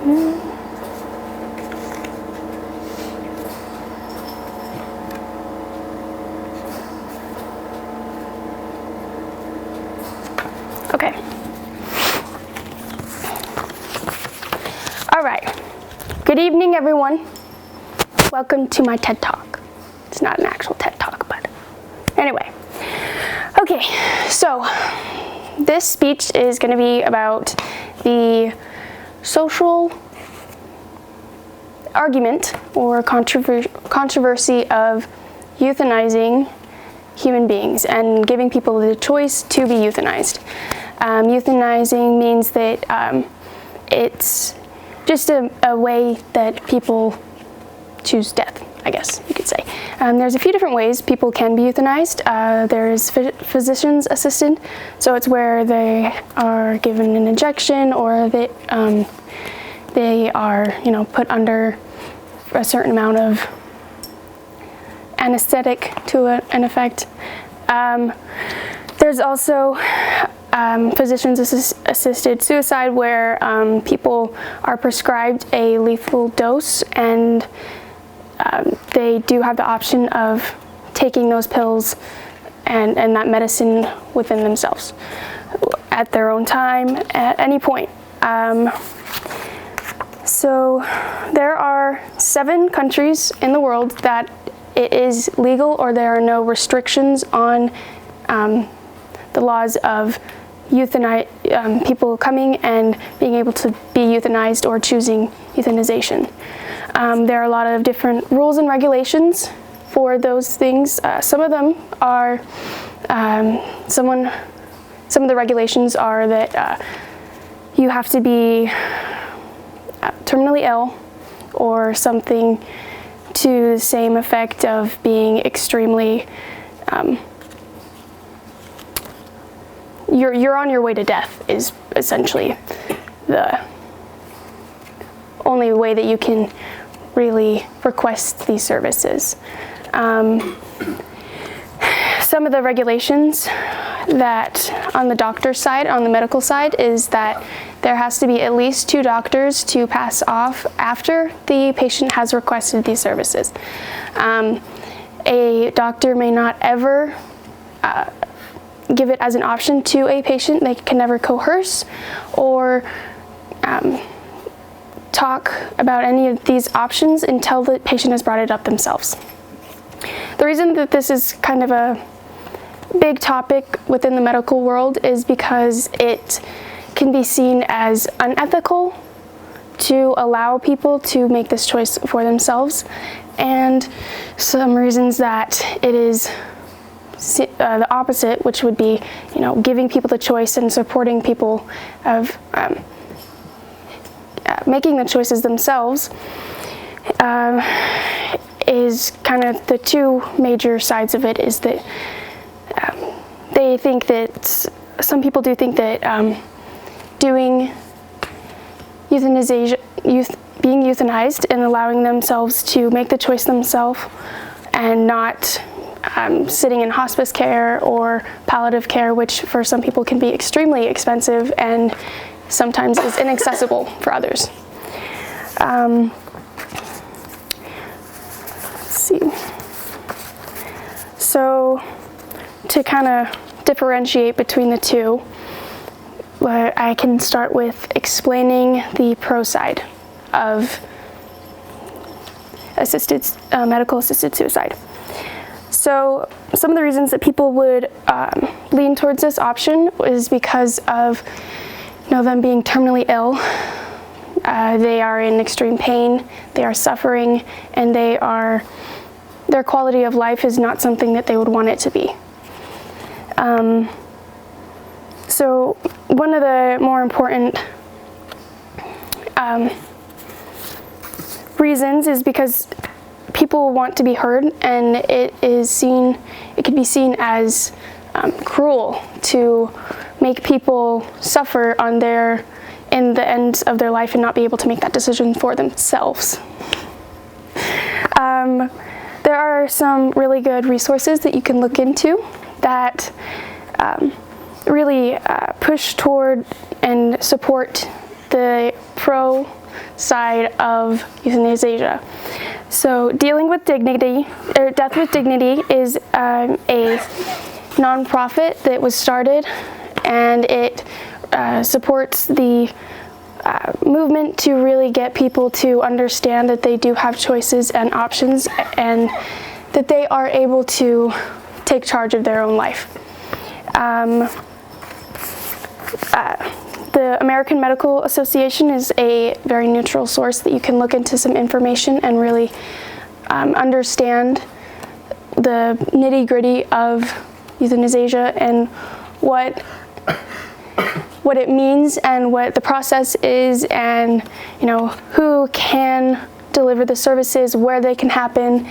Okay. All right. Good evening, everyone. Welcome to my TED Talk. It's not an actual TED Talk, but anyway. Okay, so this speech is going to be about the social argument or controversy of euthanizing human beings and giving people the choice to be euthanized. Euthanizing means that it's just a way that people choose death, I guess you could say. There's a few different ways people can be euthanized. There's physician's assisted, so it's where they are given an injection or they are, put under a certain amount of anesthetic to an effect. There's also physician's assisted suicide where people are prescribed a lethal dose and they do have the option of taking those pills and that medicine within themselves at their own time at any point. So there are 7 countries in the world that it is legal or there are no restrictions on the laws of people coming and being able to be euthanized or choosing euthanization. There are a lot of different rules and regulations for those things. Some of them are, some of the regulations are that you have to be terminally ill or something to the same effect of being extremely, you're on your way to death is essentially the only way that you can really request these services. Some of the regulations that on the doctor's side, on the medical side, is that there has to be at least 2 doctors to pass off after the patient has requested these services. A doctor may not ever give it as an option to a patient. They can never coerce or talk about any of these options until the patient has brought it up themselves. The reason that this is kind of a big topic within the medical world is because it can be seen as unethical to allow people to make this choice for themselves, and some reasons that it is the opposite, which would be, giving people the choice and supporting people of making the choices themselves, is kind of the 2 major sides of it. Is that they think that some people do think that doing euthanization, being euthanized and allowing themselves to make the choice themselves and not sitting in hospice care or palliative care, which for some people can be extremely expensive and sometimes is inaccessible for others. Let's see. So to kind of differentiate between the 2, I can start with explaining the pro side of medical assisted suicide. So some of the reasons that people would lean towards this option is because of them being terminally ill. They are in extreme pain, they are suffering, and their quality of life is not something that they would want it to be. So one of the more important reasons is because people want to be heard, and it could be seen as cruel to make people suffer in the end of their life and not be able to make that decision for themselves. There are some really good resources that you can look into that really push toward and support the pro side of euthanasia. So dealing with dignity, or Death with Dignity, is a nonprofit that was started, and it supports the movement to really get people to understand that they do have choices and options, and that they are able to take charge of their own life. The American Medical Association is a very neutral source that you can look into some information and really understand the nitty-gritty of euthanasia and what it means and what the process is, and who can deliver the services, where they can happen,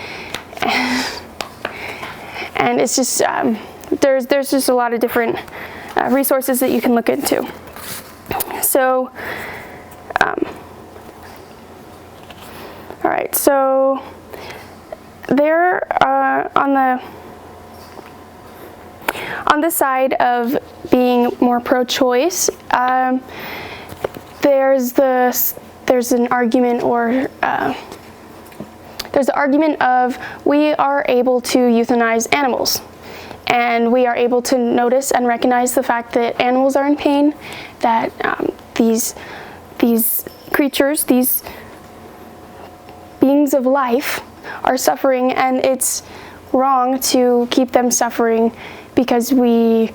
and it's just there's just a lot of different resources that you can look into. So all right, so there on the side of being more pro-choice, there's an argument, or there's the argument of we are able to euthanize animals, and we are able to notice and recognize the fact that animals are in pain, that these creatures, these beings of life, are suffering, and it's wrong to keep them suffering because we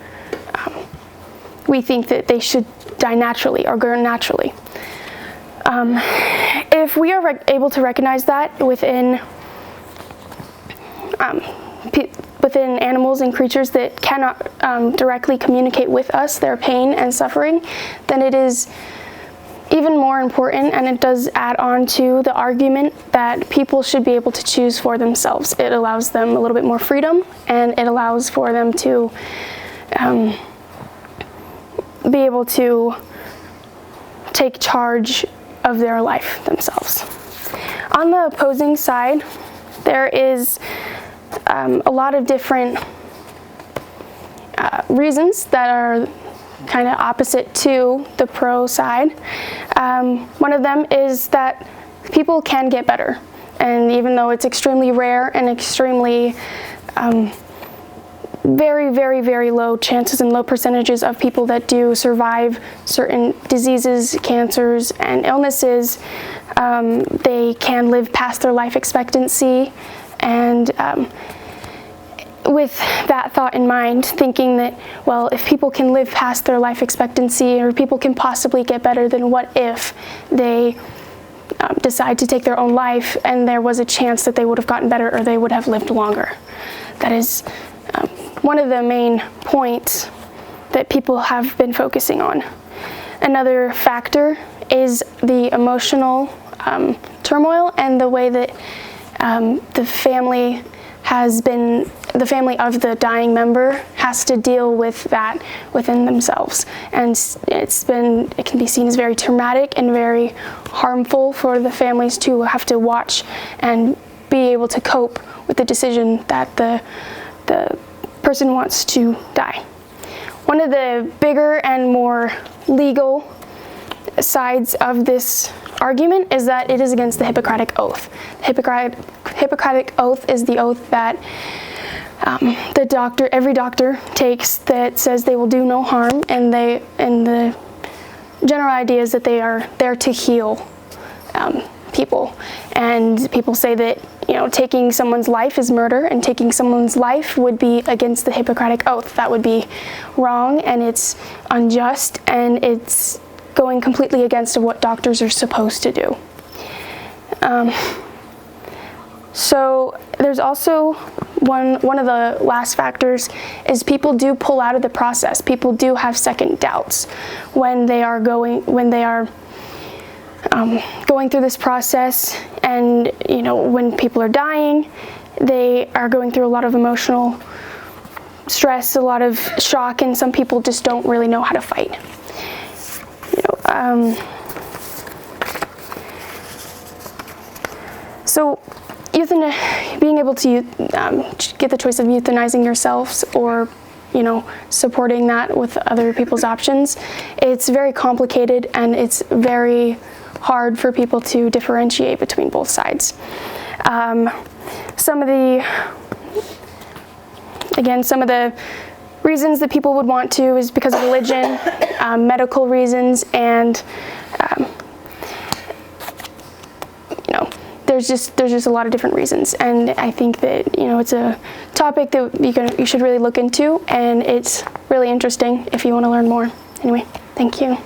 think that they should die naturally or grow naturally. If we are able to recognize that within animals and creatures that cannot directly communicate with us their pain and suffering, then it is even more important, and it does add on to the argument that people should be able to choose for themselves. It allows them a little bit more freedom, and it allows for them to be able to take charge of their life themselves. On the opposing side, there is a lot of different reasons that are kind of opposite to the pro side. One of them is that people can get better, and even though it's extremely rare and extremely very, very, very low chances and low percentages of people that do survive certain diseases, cancers, and illnesses, they can live past their life expectancy. And with that thought in mind, thinking that, well, if people can live past their life expectancy, or people can possibly get better, then what if they decide to take their own life and there was a chance that they would have gotten better or they would have lived longer? That is one of the main points that people have been focusing on. Another factor is the emotional turmoil and the way that the family of the dying member has to deal with that within themselves, and it can be seen as very traumatic and very harmful for the families to have to watch and be able to cope with the decision that the person wants to die. One of the bigger and more legal sides of this argument is that it is against the Hippocratic Oath. The Hippocratic Oath is the oath that every doctor takes, that says they will do no harm, and the general idea is that they are there to heal people. And people say that taking someone's life is murder, and taking someone's life would be against the Hippocratic Oath. That would be wrong, and it's unjust, and it's going completely against what doctors are supposed to do. So there's also one of the last factors is people do pull out of the process. People do have second doubts when they are going through this process, and when people are dying, they are going through a lot of emotional stress, a lot of shock, and some people just don't really know how to fight. So being able to get the choice of euthanizing yourselves or supporting that with other people's options. It's very complicated, and it's very hard for people to differentiate between both sides. Some of the reasons that people would want to is because of religion, medical reasons, and there's just a lot of different reasons. And I think that it's a topic that you should really look into, and it's really interesting if you want to learn more. Anyway, thank you.